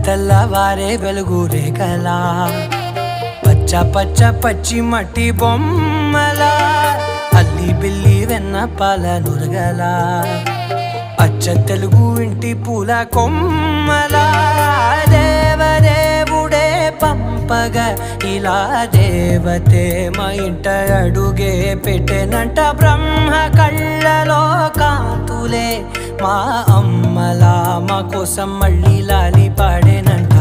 తెల్లవారే వెలుగు రేఖలా పచ్చ పచ్చ పచ్చి మట్టి బొమ్మలా అల్లి బిల్లి వెన్న పాల నురగలా అచ్చ తెలుగు ఇంటి పూల కొమ్మలా దేవదేవుడే పంపగా ఇలా దేవతే మా ఇంట అడుగే పెట్టెనంట బ్రహ్మ కళ్ళలో కాంతులే మా అమ్మలా మా కోసం మళ్ళీ లాలి పాడేనంట.